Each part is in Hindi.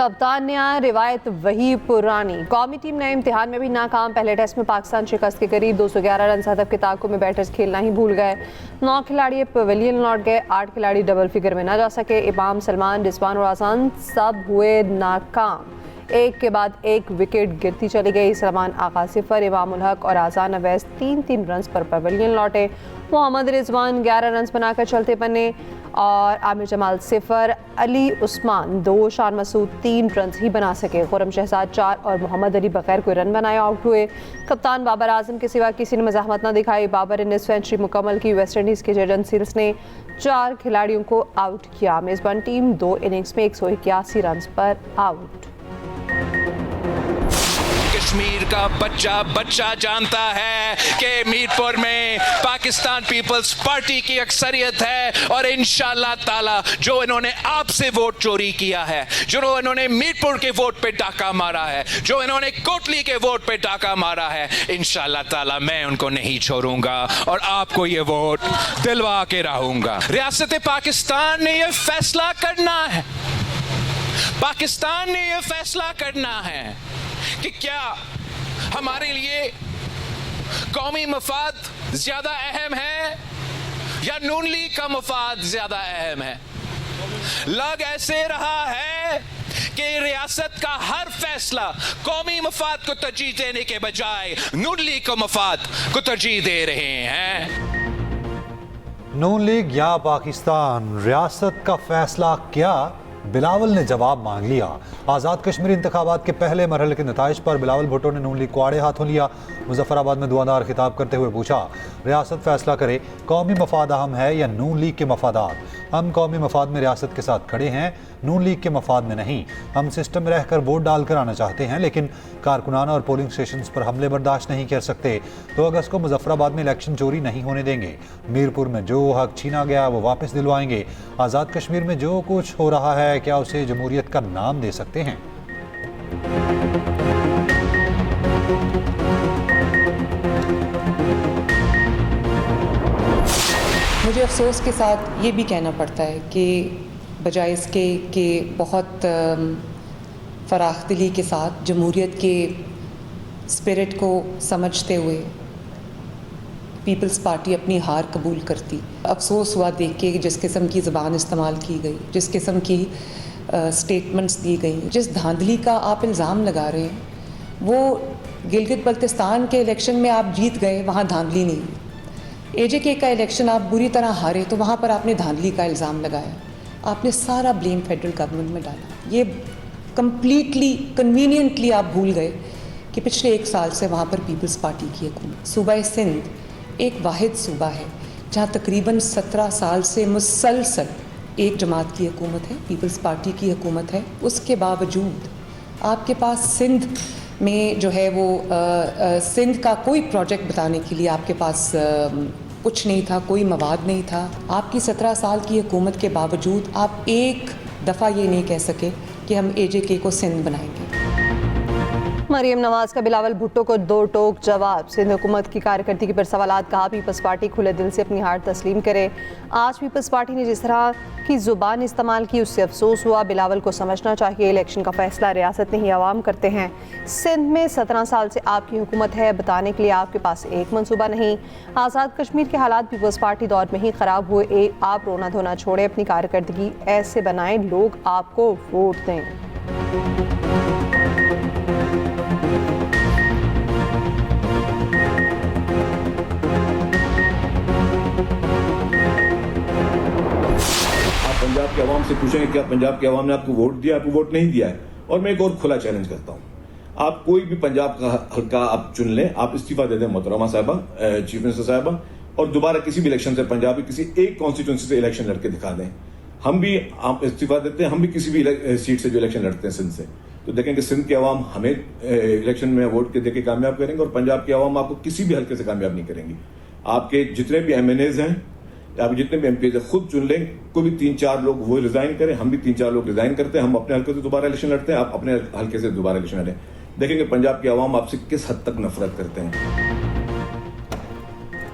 कप्तान ने रिवायत वही पुरानी। कौमी टीम नए इम्तिहान में भी नाकाम। पहले टेस्ट में पाकिस्तान शिकस्त के करीब 211 रन हदफ के ताक़ुब में बैटर्स खेलना ही भूल गए। 9 खिलाड़ी पवेलियन लौट गए। 8 खिलाड़ी डबल फिगर में न जा सके। इमाम, सलमान, रिजवान और आसान सब हुए नाकाम। एक के बाद एक विकेट गिरती चली गई। सलमान आगा 0, इमाम उल हक और आसान अवैस 3-3 रन पर पवेलियन लौटे। मोहम्मद रिजवान 11 रन बनाकर चलते बने और आमिर जमाल 0, अली उस्मान 2, शान मसूद 3 रन ही बना सके। खुरम शहजाद 4 और मोहम्मद अली बगैर कोई रन बनाए आउट हुए। कप्तान बाबर आजम के सिवा किसी ने मज़ाहमत न दिखाई। बाबर ने सेंचुरी मुकम्मल की। वेस्ट इंडीज़ के जैडन सील्स ने 4 खिलाड़ियों को आउट किया। मेज़बान टीम 2 इनिंग्स में 181 रन पर आउट। कश्मीर का बच्चा जानता है कि मीरपुर में पाकिस्तान पीपल्स पार्टी की अक्सरियत है और इंशाल्लाह ताला जो इन्होंने आपसे वोट चोरी किया है, जो इन्होंने मीरपुर के वोट पे डाका मारा है, जो इन्होंने कोटली के वोट पे डाका मारा है, इंशाल्लाह ताला मैं उनको नहीं छोड़ूंगा और आपको ये वोट दिलवा के रहूंगा। रियासत पाकिस्तान ने ये फैसला करना है, पाकिस्तान ने ये फैसला करना है कि क्या हमारे लिए कौमी मफाद ज्यादा अहम है या नून लीग का मफाद ज्यादा अहम है। लग ऐसे रहा है कि रियासत का हर फैसला कौमी मफाद को तरजीह देने के बजाय नून लीग को मफाद को तरजीह दे रहे हैं। नून लीग या पाकिस्तान, रियासत का फैसला क्या? बिलावल ने जवाब मांग लिया। आज़ाद कश्मीर इंतखाबात के पहले मरहले के नताइज पर बिलावल भुट्टो ने नून लीग को आड़े हाथों लिया। मुजफ्फराबाद में दुआदार खिताब करते हुए पूछा, रियासत फैसला करे कौमी मफाद अहम है या नून लीग के मफादात। हम कौमी मफाद में रियासत के साथ खड़े हैं, नून लीग के मफाद में नहीं। हम सिस्टम में रहकर वोट डाल कर आना चाहते हैं, लेकिन कारकुनाना और पोलिंग स्टेशन पर हमले बर्दाश्त नहीं कर सकते। 2 अगस्त को मुजफ्फराबाद में इलेक्शन चोरी नहीं होने देंगे। मीरपुर में जो हक छीना गया वो वापस दिलवाएंगे। आज़ाद कश्मीर में जो कुछ हो रहा है, क्या उसे जमहूरियत का नाम दे सकते हैं? मुझे अफसोस के साथ ये भी कहना पड़ता है कि बजाय इसके कि बहुत फराखदिली के साथ जमहूरियत के स्पिरिट को समझते हुए पीपल्स पार्टी अपनी हार कबूल करती। अफसोस हुआ देख के जिस किस्म की ज़बान इस्तेमाल की गई, जिस किस्म की स्टेटमेंट्स दी गई, जिस धांधली का आप इल्ज़ाम लगा रहे हैं, वो गिलगित बल्तिस्तान के इलेक्शन में आप जीत गए, वहाँ धांधली नहीं। एजेके का इलेक्शन आप बुरी तरह हारे तो वहाँ पर आपने धांधली का इल्ज़ाम लगाया। आपने सारा ब्लेम फेडरल गवर्नमेंट में डाला। ये कम्प्लीटली कन्वीनियंटली आप भूल गए कि पिछले 1 साल से वहाँ पर पीपल्स पार्टी की हुकूमत। सूबा सिंध एक वाहिद सूबा है जहाँ तकरीबन 17 साल से मुसलसल एक जमात की हुकूमत है, पीपल्स पार्टी की हुकूमत है। उसके बावजूद आपके पास सिंध में जो है वो सिंध का कोई प्रोजेक्ट बताने के लिए आपके पास कुछ नहीं था, कोई मवाद नहीं था। आपकी 17 साल की हुकूमत के बावजूद आप एक दफ़ा ये नहीं कह सके कि हम एजेके को सिंध बनाएंगे। मरियम नवाज का बिलावल भुट्टो को 2 टोक जवाब। सिंध हुकूमत की कारकर्दगी पर सवालात। कहा पीपल्स पार्टी खुले दिल से अपनी हार तस्लीम करे। आज पीपल्स पार्टी ने जिस तरह की जुबान इस्तेमाल की उससे अफसोस हुआ। बिलावल को समझना चाहिए इलेक्शन का फैसला रियासत नहीं आवाम करते हैं। सिंध में 17 साल से आपकी हुकूमत है, बताने के लिए आपके पास एक मनसूबा नहीं। आज़ाद कश्मीर के हालात पीपल्स पार्टी दौर में ही ख़राब हुए। आप रोना धोना छोड़े, अपनी कारकर्दगी ऐसे बनाएं लोग आपको वोट दें। पंजाब के अवाम से पूछेंगे क्या पंजाब के अवाम ने आपको वोट दिया? आपको वोट नहीं दिया है। और मैं एक और खुला चैलेंज करता हूं, आप कोई भी पंजाब का हल्का आप चुन लें, आप इस्तीफा दे दें मोहतरमा साहिबा, चीफ मिनिस्टर साहिबा, और दोबारा किसी भी इलेक्शन से पंजाब की किसी एक कॉन्स्टिट्यूंसी से इलेक्शन लड़के दिखा दें। हम भी आप इस्तीफा देते हैं, हम भी किसी भी सीट से जो इलेक्शन लड़ते हैं सिंध से, तो देखेंगे सिंध के अवाम हमें इलेक्शन में वोट के देके कामयाब करेंगे और पंजाब के अवाम आपको किसी भी हल्के से कामयाब नहीं करेंगी। आपके जितने भी MNAs हैं, आप जितने भी MPs खुद चुन लें, कोई भी 3-4 लोग वो रिजाइन करें, हम भी 3-4 लोग रिजाइन करते हैं, हम अपने हल्के से दोबारा इलेक्शन लड़ते हैं, आप अपने हल्के से दोबारा इलेक्शन लड़ें। देखेंगे पंजाब के अवाम आपसे किस हद तक नफरत करते हैं।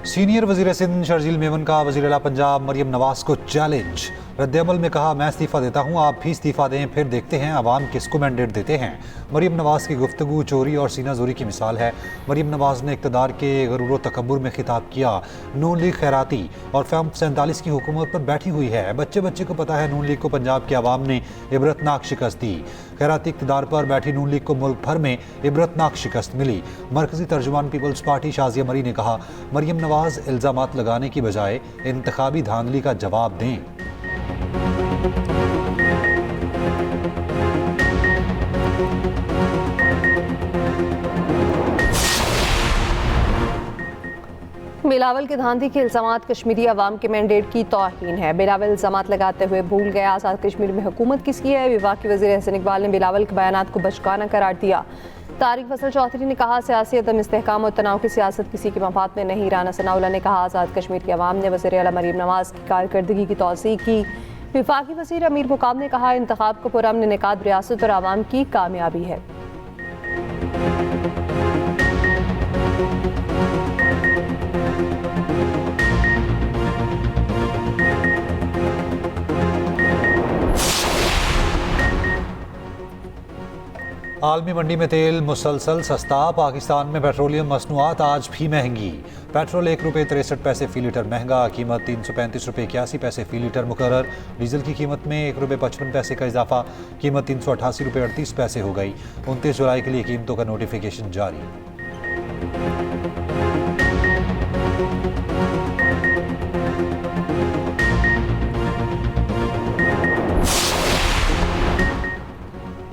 सीनियर वजीर सिंध शर्जील मेमन का वजीर आला पंजाब मरियम नवाज को चैलेंज। रद्द-ए-अमल में कहा, मैं इस्तीफ़ा देता हूँ, आप भी इस्तीफ़ा दें, फिर देखते हैं अवाम किसको मैंडेट देते हैं। मरियम नवाज की गुफ्तगू चोरी और सीना जोरी की मिसाल है। मरियम नवाज ने इक़्तिदार के गरूर व तकब्बुर में खिताब किया। नून लीग खैराती और फॉर्म 47 की हुकूमत पर बैठी हुई है। बच्चे बच्चे को पता है नून लीग को पंजाब के अवाम ने इबरतनाक शिकस्त दी। खैराती इक़्तिदार पर बैठी नून लीग को मुल्क भर में इबरतनाक शिकस्त मिली। मरकजी तर्जुमान पीपल्स पार्टी शाजिया मरी ने कहा, मरियम नवाज इल्ज़ामात लगाने की बजाय इंतखाबी धांधली का जवाब दें। बिलावल के धांधली के इल्ज़ामात कश्मीरी अवाम के मैंडेट की तौहीन है। बिलावल इल्ज़ामात लगाते हुए भूल गया आज़ाद कश्मीर में हुकूमत किसकी है। वफाकी वज़ीर एहसन इकबाल ने बिलावल के बयानात को बचकाना करार दिया। तारिक फसल चौधरी ने कहा, सियासी अदम इस्तेहकाम और तनाव की सियासत किसी के मफाद में नहीं। राना सनाउल्लाह ने कहा, आज़ाद कश्मीर के अवाम ने वज़ीर आला मरियम नवाज की कारकर्दगी की तौसीक की। वफाकी वज़ीर अमीर मुकाम ने कहा, इंतखाब को पुरअमन इनेकाद रियासत और अवाम की कामयाबी है। आलमी मंडी में तेल मुसलसल सस्ता। पाकिस्तान में पेट्रोलियम मसनूआत आज भी महंगी। पेट्रोल 1 रुपये 63 पैसे फ़ी लीटर महंगा। कीमत 335 रुपये 81 पैसे फ़ी लीटर मुकर्रर। डीजल की कीमत में 1 रुपये 55 पैसे का इजाफा। कीमत 388 रुपये 38 पैसे हो गई। 29 जुलाई के लिए कीमतों का नोटिफिकेशन जारी।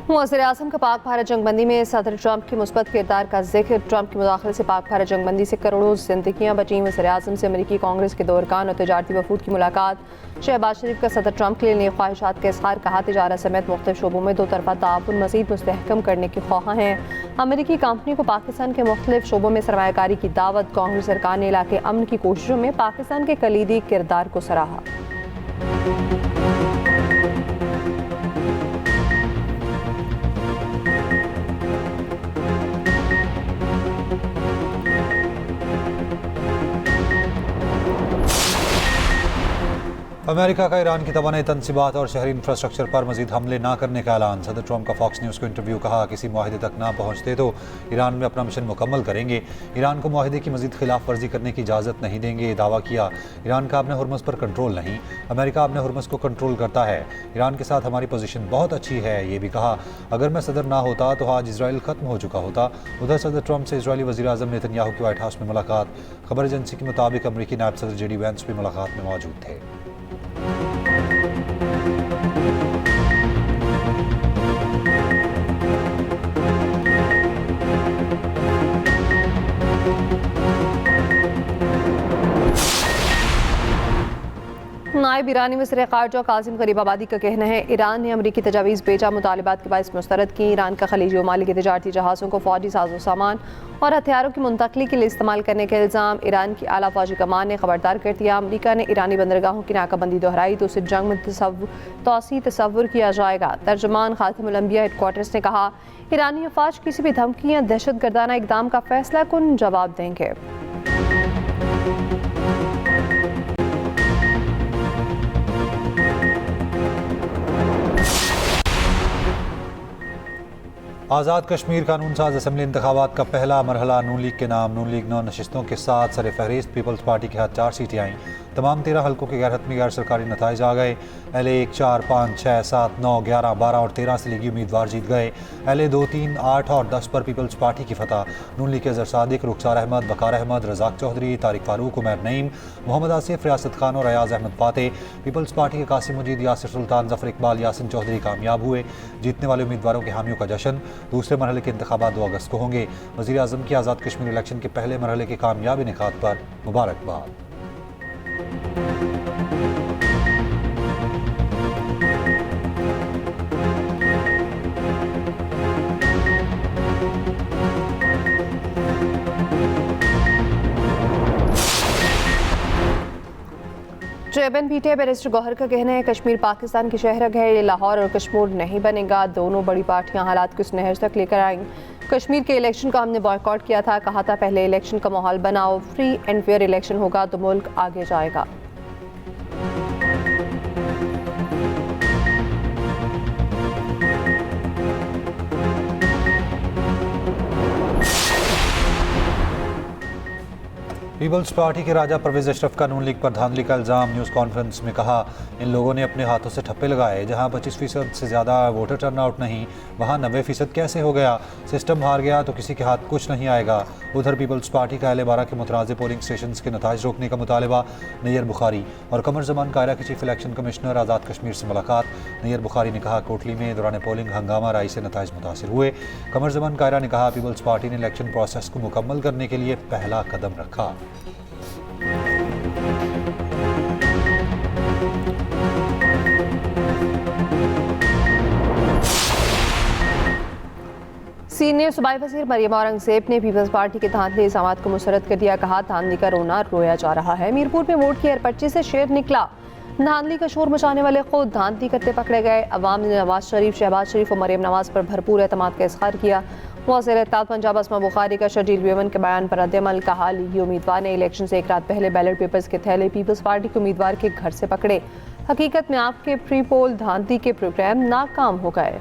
वज़ीर आज़म का पाक भारत जंगबंदी में सदर ट्रंप के मुस्बत किरदार का जिक्र। ट्रंप की मुदाखलत से पाक भारत जंगबंदी से करोड़ों जिंदगियां बची। वज़ीर आज़म से अमरीकी कांग्रेस के दो अरकान और तजारती वफूद की मुलाकात। शहबाज शरीफ का सदर ट्रंप के लिए नेक ख्वाहिशात का इज़हार। कहा, तिजारत समेत मुख्तलिफ शोबों में दो तरफा ताउन मज़ीद मुस्तहकम करने के ख्वाह हैं। अमरीकी कंपनी को पाकिस्तान के मुख्तलिफ शोबों में सरमायाकारी की दावत। कांग्रेस सरकार ने इलाके अमन की कोशिशों में पाकिस्तान के कलीदी किरदार को सराहा। अमेरिका का ईरान की तवानाई तनसीबात और शहरी इंफ्रास्ट्रक्चर पर मजीद हमले ना करने का ऐलान। सदर ट्रंप का फॉक्स न्यूज़ को इंटरव्यू। कहा, किसी मुआहदे तक ना पहुँचते तो ईरान में अपना मिशन मुकम्मल करेंगे। ईरान को मुआहदे की मजीद खिलाफ वर्जी करने की इजाज़त नहीं देंगे। दावा किया, ईरान का अपने हुर्मुज़ पर कंट्रोल नहीं, अमेरिका अपने हुर्मुज़ को कंट्रोल करता है। ईरान के साथ हमारी पोजीशन बहुत अच्छी है। ये भी कहा, अगर मैं सदर ना होता तो आज इसराइल ख़त्म हो चुका होता। उधर सदर ट्रंप से इजरायली वज़ीर आज़म नेतन्याहू की व्हाइट हाउस में मुलाकात। खबर एजेंसी के मुताबिक अमरीकी नायब सदर JD वैंस भी मुलाकात में मौजूद थे। नायब ईरानी वज़ीर ख़ारजा कासिम गरीबाबादी का कहना है, ईरान ने अमरीकी तजावीज़ बेचा, मुतालिबात के बायस मुस्तरद की। ईरान का खलीजी ममालिक के तजारती जहाज़ों को फ़ौजी साजो सामान और हथियारों की मुंतकली के लिए इस्तेमाल करने का इल्ज़ाम। ईरान की आला फ़ौजी कमान ने खबरदार कर दिया, अमरीका ने ईरानी बंदरगाहों की नाकाबंदी दोहराई तो उसे जंग में तौसी तस्वुर किया जाएगा। तर्जुमान खातिमुल अंबिया हेडक्वार्टर्स ने कहा, ईरानी अफवाज किसी भी धमकी या दहशत गर्दाना इकदाम का फैसला कुन जवाब देंगे। आज़ाद कश्मीर कानून साज असम्बली इंतखाबात का पहला मरहला नून लीग के नाम। नून लीग 9 नशिस्तों के साथ सर फहरिस्त। पीपल्स पार्टी के हाथ 4 सीटें आईं। तमाम 13 हल्कों के गैर हतमी गैर सरकारी नताइज आ गए। LA 1, 4, 5, 6, 7, 9, 11, 12 और 13 से लीगी उम्मीदवार जीत गए। LA 2, 3, 8 और 10 पर पीपल्स पार्टी की फतह। नून लीग के अजहर सादिक, रुखसार अहमद, वकार अहमद, रज़ाक चौधरी, तारिक फारूक, उमर नईम, मोहम्मद आसिफ, रियासत खान और अयाज अहमद फाते। पीपल्स पार्टी के कासिम मजीद, यासिर सुल्तान, जफर इकबाल, यासिन चौधरी कामयाब हुए। जीतने वाले उम्मीदवारों के हामियों का जश्न। दूसरे मरहले के इंतखाबात 2 अगस्त को होंगे। वज़ीर आज़म की आज़ाद कश्मीर इलेक्शन के पहले मरहले के कामयाब इनेकाद पर मुबारकबाद। शोएबन पीटे बैरिस्टर गौहर का कहना है कश्मीर पाकिस्तान की शहरग है, ये लाहौर और कश्मीर नहीं बनेगा। दोनों बड़ी पार्टियां हालात को इस नहज तक लेकर आएंगी। कश्मीर के इलेक्शन का हमने बॉयकॉट किया था, कहा था पहले इलेक्शन का माहौल बनाओ, फ्री एंड फेयर इलेक्शन होगा तो मुल्क आगे जाएगा। पीपल्स पार्टी के राजा परवेज अशरफ का नून लीग पर धांधली का इल्ज़ाम। न्यूज़ कॉन्फ्रेंस में कहा इन लोगों ने अपने हाथों से ठप्पे लगाए। जहां 25% से ज़्यादा वोटर टर्नआउट नहीं, वहां 90% कैसे हो गया? सिस्टम हार गया तो किसी के हाथ कुछ नहीं आएगा। उधर पीपल्स पार्टी का अहले 12 के मुतराज़े पोलिंग स्टेशन के नताइज रोकने का मुतालबा। नैयर बुखारी और कमर जमान कायरा के chief election commissioner Azad Kashmir से मुलाकात। नैयर बुखारी ने कहा कोटली में दौरान पोलिंग हंगामा राई से नताइज मुतासिर हुए। कमर जमान कायरा ने कहा पीपल्स पार्टी ने इलेक्शन प्रोसेस को मुकम्मल करने के लिए पहला कदम रखा। सीनियर सूबाई वज़ीर मरियम औरंगज़ेब ने पीपल्स पार्टी के धांधली इल्ज़ामात को मुस्तरद कर दिया। कहा धांधली का रोना रोया जा रहा है। मीरपुर में वोट की हरपर्ची से शेर निकला। धांधली का शोर मचाने वाले खुद धांधली करते पकड़े गए। अवाम ने नवाज शरीफ, शहबाज शरीफ और मरियम नवाज पर भरपूर एतमाद का इज़हार किया। वज़ीर इत्तेहाद पंजाब अस्मा बुखारी का शजील बेमन के बयान पर रद्द-ए-अमल। कहा लीगी उम्मीदवार ने इलेक्शन से एक रात पहले बैलेट पेपर्स के थैले पीपल्स पार्टी के उम्मीदवार के घर से पकड़े। हकीकत में आपके प्री पोल धांधली के प्रोग्राम नाकाम हो गए।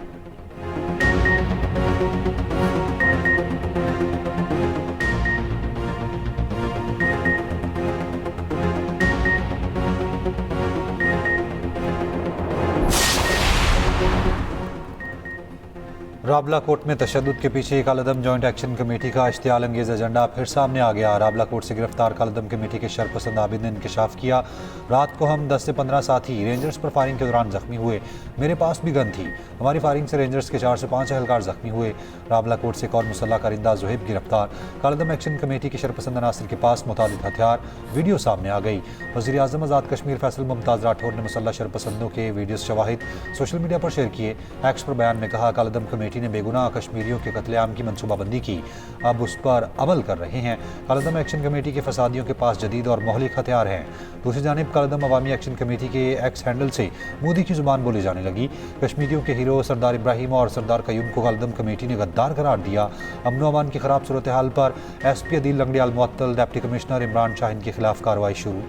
राबला कोर्ट में तशद्दुद के पीछे कालदम जॉइंट एक्शन कमेटी का इश्तियाल अंगेज एजेंडा फिर सामने आ गया। राबला कोर्ट से गिरफ्तार कालदम कमेटी के शरपसंद आबिद ने इंकशाफ किया। रात को हम 10 से 15 साथी रेंजर्स पर फायरिंग के दौरान जख्मी हुए। मेरे पास भी गन थी। हमारी फायरिंग से रेंजर्स के 4 से 5 एहलकार जख्मी हुए। राबला कोर्ट से एक और मुसल्ला कारिंदा ज़ुहैब गिरफ्तार। कालदम एक्शन कमेटी के शरपसंद अनासर के पास मुतादिद हथियार, वीडियो सामने आ गई। वज़ीर आज़म आज़ाद कश्मीर फैसल मुमताज़ राठौर ने मुसल्ला शरपसंदों के वीडियो शवाहिद सोशल मीडिया पर शेयर किए। एक्स पर बयान में कहा कालदम कमेटी ने बेगुनाह कश्मीरियों के कत्लेआम की मनसूबाबंदी की, अब उस पर अमल कर रहे हैं। कालदम एक्शन कमेटी के फसादियों के पास जदीद और मोहलिक हथियार हैं। दूसरी जानिब कालदम अवामी एक्शन कमेटी के एक्स हैंडल से मोदी की जुबान बोली जाने लगी। कश्मीरियों के हीरो सरदार इब्राहिम और सरदार कयूम को कालदम कमेटी ने गद्दार करार दिया। अमन अमान की खराब सूरत हाल पर SP अदील लंगड़ियाल मुअत्तल, डिप्टी कमिश्नर इमरान शाहीन के खिलाफ कार्रवाई शुरू।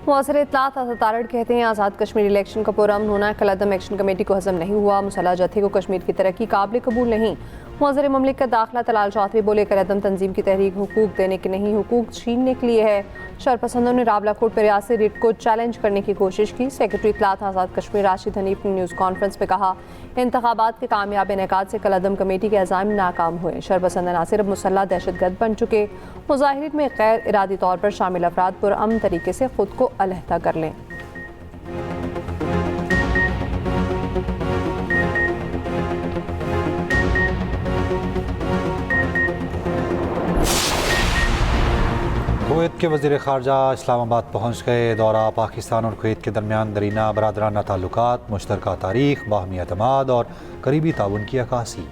वज़ीर इत्तलात आज़ाद तारड़ कहते हैं आज़ाद कश्मीर इलेक्शन का पुरअमन होना कालदम एक्शन कमेटी को हज़म नहीं हुआ। मुसल्लह जत्थे को कश्मीर की तरक्की काबिल कबूल नहीं। वज़ीर ममलिकत दाखिला तलाल चौधरी बोले कालदम तंजीम की तहरीक हुकूक देने के नहीं, हुकूक छीनने के लिए है। शरपसंदों ने राबला कोर्ट पर रियासती रिट को चैलेंज करने की कोशिश की। सेक्रेटरी इत्तलात आज़ाद कश्मीर राशिद हनीफ ने न्यूज़ कॉन्फ्रेंस में कहा इंतखाबात के कामयाब इनेकाद से कालदम कमेटी के अज़ाइम नाकाम हुए। शरपसंद अनासिर अब मुसल्लह दहशतगर्द बन चुके। मुजाहिरीन में गैर इरादी तौर पर शामिल अफराद पुरअमन तरीके से खुद को अलहदा कर लें। कुवैत के वज़ीर ख़ारजा इस्लामाबाद पहुँच गए। दौरा पाकिस्तान और कुवैत के दरमियान दरीना बरादराना ताल्लुकात, मुश्तरका तारीख़, बाहमी एतमाद और करीबी ताउन की अक्कासी।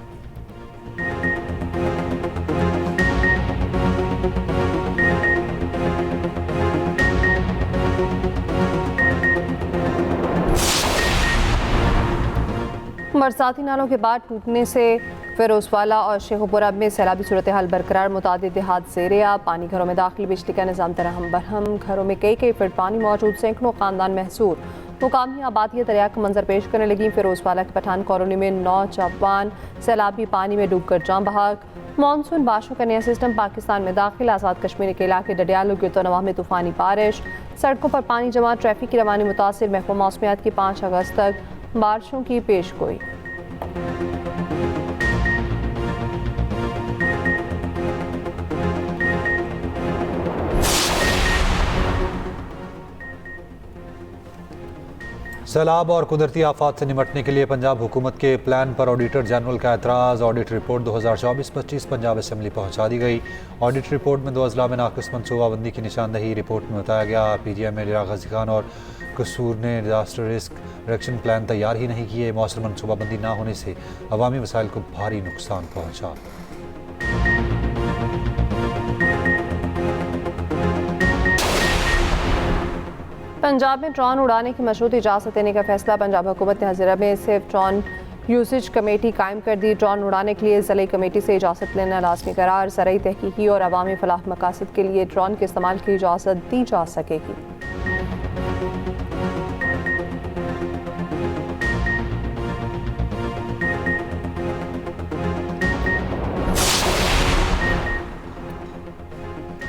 बरसाती नालों के बाद टूटने से फिरोजवाला और शेखुपुरा में सैलाबी सूरत हाल बरकरार। मुतादिद देहात ज़ेर-ए-आब, पानी घरों में दाखिल, बिजली का निज़ाम दरहम बरहम, घरों में कई फीट पानी मौजूद, सैकड़ों ख़ानदान महसूर। मुकामी आबादी दरिया का मंजर पेश करने लगी। फिरोजवाला की पठान कॉलोनी में 9 जवान सैलाबी पानी में डूबकर जान बहक। मानसून बारिशों का नया सिस्टम पाकिस्तान में दाखिल। आज़ाद कश्मीर के इलाके डडियाल गिरतोनवा में तूफ़ानी बारिश, सड़कों पर पानी जमा, ट्रैफिक की रवानी मुतासिर। महकमा मौसमियात की 5 अगस्त तक बारिशों की पेशगोई। सैलाब और कुदरती आफात से निपटने के लिए पंजाब हुकूमत के प्लान पर ऑडिटर जनरल का एतराज़। ऑडिट रिपोर्ट 2024-25 पंजाब असम्बली पहुँचा दी गई। ऑडिट रिपोर्ट में 2 अजला में नाक़िस मनसूबाबंदी की निशानदही रिपोर्ट में बताया गया। PGM में गजी खान और कसूर ने डिजास्टर रिस्क रिडक्शन प्लान तैयार ही नहीं किए। मौसर मनसूबाबंदी ना होने से अवामी वसाइल को भारी नुकसान पहुँचा। पंजाब में ड्रोन उड़ाने की मशरूत इजाज़त देने का फैसला। पंजाब हुकूमत ने हज़ीरा में सिर्फ ड्रोन यूसेज कमेटी कायम कर दी। ड्रोन उड़ाने के लिए ज़िले कमेटी से इजाज़त लेना लाजमी करार। ज़रई तहकीकी और अवामी फलाह मकासद के लिए ड्रोन के इस्तेमाल की इजाज़त दी जा सकेगी।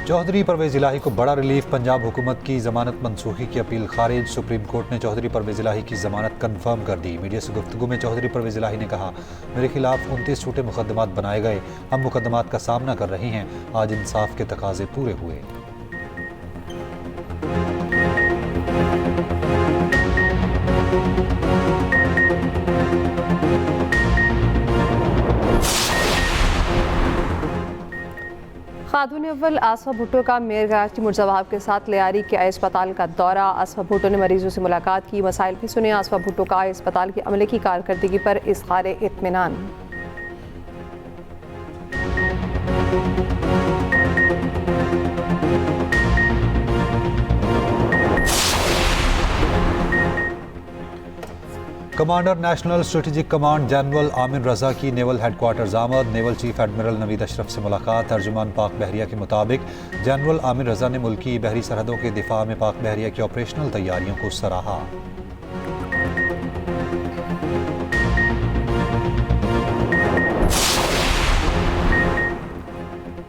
चौधरी परवेज़ इलाही को बड़ा रिलीफ। पंजाब हुकूमत की जमानत मनसूखी की अपील खारिज। सुप्रीम कोर्ट ने चौधरी परवेज़ इलाही की जमानत कन्फर्म कर दी। मीडिया से गुफ्तगू में चौधरी परवेज़ इलाही ने कहा, मेरे खिलाफ 29 झूठे मुकदमात बनाए गए, हम मुकदमात का सामना कर रहे हैं। आज इंसाफ के तकाजे पूरे हुए। खातून अव्वल आसफा भुट्टो का मेयर कराची मुर्जाबाब के साथ लियारी के अस्पताल का दौरा। आसफा भुट्टो ने मरीजों से मुलाकात की, मसाइल भी सुने। आसफा भुट्टो का अस्पताल के अमले की कारकर्दगी पर इज़हार इत्मीनान। Commander national strategic command general Amir Raza की नेवल हेडक्वार्टर्स आमद। Naval chief admiral Naveed Ashraf से मुलाकात। तर्जुमान पाक बहरिया के मुताबिक जनरल आमिर रजा ने मुल्की बहरी सरहदों के दिफा में पाक बहरिया की ऑपरेशनल तैयारियों को सराहा।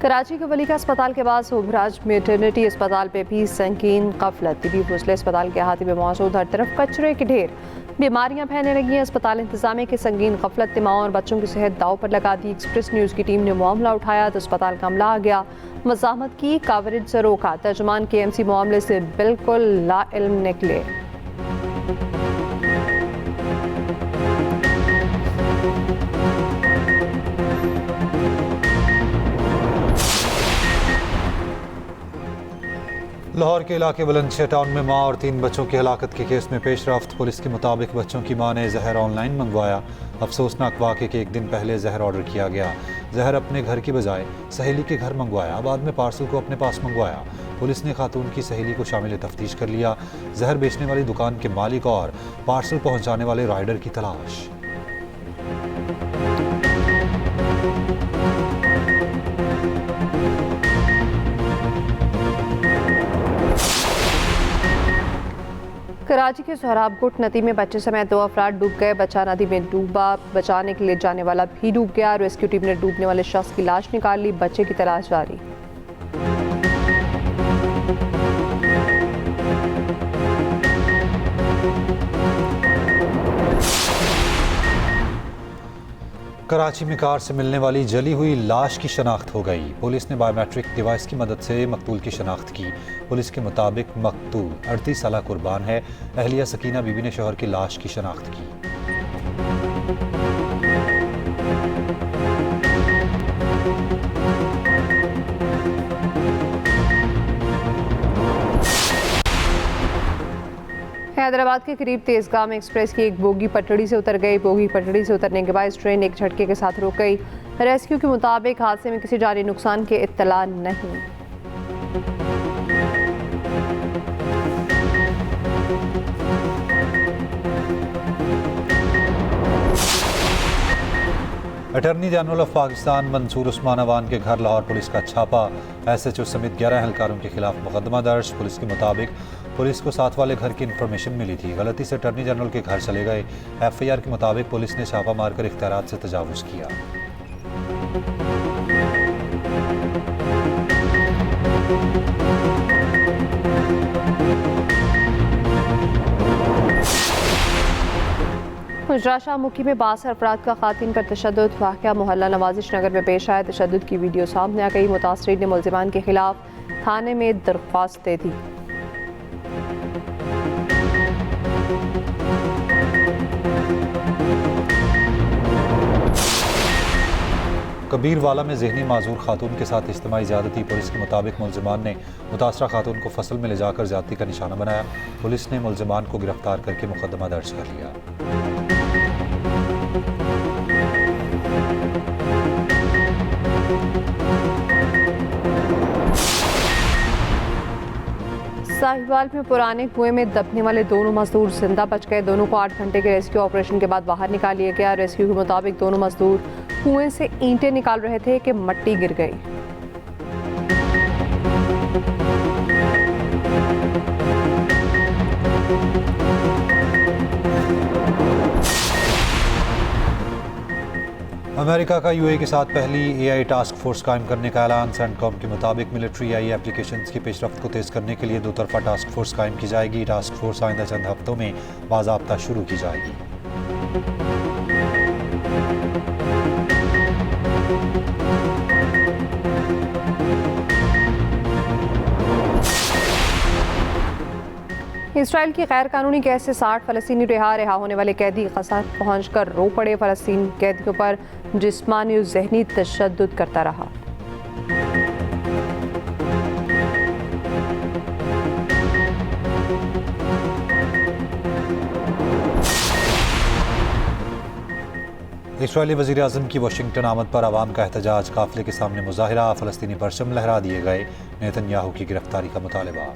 कराची के वली का अस्पताल के बाद सोभराज मेटर्निटी अस्पताल पे भी संगीन गफलत। तिबी फजले अस्पताल के अहाते में मौजूद हर तरफ कचरे के ढेर, बीमारियां फैलने लगी हैं। अस्पताल इंतजामिया की संगीन गफलत ने माओ और बच्चों की सेहत दाव पर लगा दी। एक्सप्रेस न्यूज़ की टीम ने मामला उठाया तो अस्पताल का अमला आ गया, मज़ाहमत की, कवरेज से रोका। तर्जुमान KMC मामले से बिल्कुल लाइल्म निकले। लाहौर के इलाके बुलंदशहर टाउन में माँ और 3 बच्चों की हलाकत के केस में पेशरफ्त। पुलिस के मुताबिक बच्चों की माँ ने जहर ऑनलाइन मंगवाया। अफसोसनाक वाक़े के एक दिन पहले जहर ऑर्डर किया गया। जहर अपने घर की बजाय सहेली के घर मंगवाया, बाद में पार्सल को अपने पास मंगवाया। पुलिस ने खातून की सहेली को शामिल तफ्तीश कर लिया। जहर बेचने वाली दुकान के मालिक और पार्सल पहुँचाने वाले राइडर की तलाश। कराची के सोहराबकोट नदी में बच्चे समेत 2 अफराद डूब गए। बच्चा नदी में डूबा, बचाने के लिए जाने वाला भी डूब गया। रेस्क्यू टीम ने डूबने वाले शख्स की लाश निकाल ली। बच्चे की तलाश जारी। कराची में कार से मिलने वाली जली हुई लाश की शनाख्त हो गई। पुलिस ने बायोमेट्रिक डिवाइस की मदद से मकतूल की शनाख्त की। पुलिस के मुताबिक मकतूल 38 साल कुर्बान है। अहलिया सकीना बीबी ने शौहर की लाश की शनाख्त की। हैदराबाद के करीब तेजगाम एक्सप्रेस की एक बोगी पटड़ी से उतर गई। बोगी पटड़ी से उतरने के बाद ट्रेन एक झटके के साथ रुक गई। रेस्क्यू के मुताबिक हादसे में किसी जानी नुकसान के इत्तला नहीं। Attorney general of Pakistan Mansoor Usman Awan के घर लाहौर पुलिस का छापा। SHO समेत 11 एहलकारों के खिलाफ मुकदमा दर्ज। पुलिस के मुताबिक पुलिस को साथ वाले घर की इन्फॉर्मेशन मिली थी, गलती से अटॉर्नी जनरल के घर चले गए। FIR के मुताबिक पुलिस ने छापा मारकर इख्तियारात से तजावुज़ किया। गुजरात शाह मुखी में 62 अफराद का खातिन पर तशद्दुद। वाक़या मोहल्ला नवाजिश नगर में पेश आया। तशद्दुद की वीडियो सामने आ गई। मुतासरीन ने मुल्ज़िमान के खिलाफ थाने में दरख्वास्त दे दी। कबीरवाला में ज़हनी माजूर खातून के साथ इज्तिमाई ज़्यादती। पुलिस के मुताबिक मुल्ज़िमान ने मुतासरा खातून को फसल में ले जाकर ज़्यादती का निशाना बनाया। पुलिस ने मुल्ज़िमान को गिरफ्तार करके मुकदमा दर्ज कर लिया। साहिवाल में पुराने कुएं में दबने वाले दोनों मजदूर जिंदा बच गए। दोनों को 8 घंटे के रेस्क्यू ऑपरेशन के बाद बाहर निकाल लिया गया। रेस्क्यू के मुताबिक दोनों मजदूर कुएं से ईंटें निकाल रहे थे कि मट्टी गिर गई। अमेरिका का यूएई के साथ पहली एआई टास्क फोर्स कायम करने का ऐलान। सेंटकॉम के मुताबिक मिलिट्री एआई एप्लीकेशंस की पेशरफ्त को तेज़ करने के लिए दो तरफा टास्क फोर्स कायम की जाएगी। टास्क फोर्स आइंदा चंद हफ्तों में बाज़ाब्ता शुरू की जाएगी। इसराइल की गैर कानूनी कैद से 60 फ़लस्तीनी रिहा होने वाले कैदी ग़ज़ा पहुंचकर रो पड़े। फ़लस्तीन कैदियों पर जिस्मानी और ज़हनी तशद्दुद करता रहा। इसराइली वज़ीर आज़म की वाशिंगटन आमद पर आवाम का एहतजाज। काफ़िले के सामने मुज़ाहिरा, फ़लस्तीनी परचम लहरा दिए गए। नेतन्याहू की गिरफ्तारी का मुतालबा।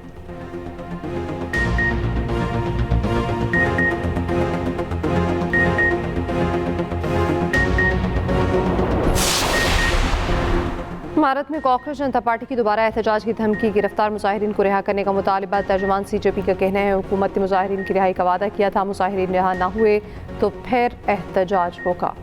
भारत में कांग्रेस जनता पार्टी की दोबारा एहतजाज की धमकी। गिरफ्तार मुजाहिरीन को रिहा करने का मुतालबा। तर्जुमान सीजेपी का कहना है हुकूमत ने मुजाहिरीन की रिहाई का वादा किया था। मुजाहिरीन रिहा न हुए तो फिर एहतजाज होगा।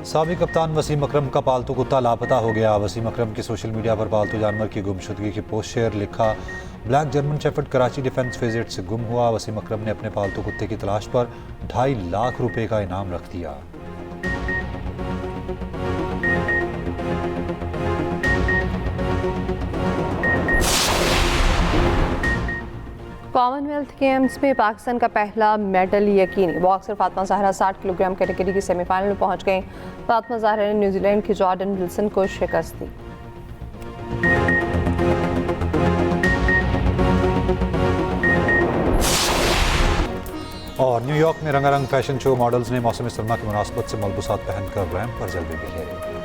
साबिक कप्तान वसीम अकरम का पालतू कुत्ता लापता हो गया। वसीम अकरम के सोशल मीडिया पर पालतू जानवर की गुमशुदगी की पोस्ट शेयर। लिखा, black German shepherd Karachi defence visit से गुम हुआ। वसीम अकरम ने अपने पालतू कुत्ते की तलाश पर 2.5 लाख रुपए का इनाम रख दिया। कॉमनवेल्थ गेम्स में पाकिस्तान का पहला मेडल यकीनी। Boxer Fatima Zahra 60 kilogram category की सेमीफाइनल में पहुंच गईं। फातिमा ज़हरा ने न्यूजीलैंड की जॉर्डन विल्सन को शिकस्त दी। और न्यूयॉर्क में रंगारंग फैशन शो। मॉडल्स ने मौसम सरमा की मुनासबत से मलबूसात पहनकर रैंप पर जलवे बिखेरे।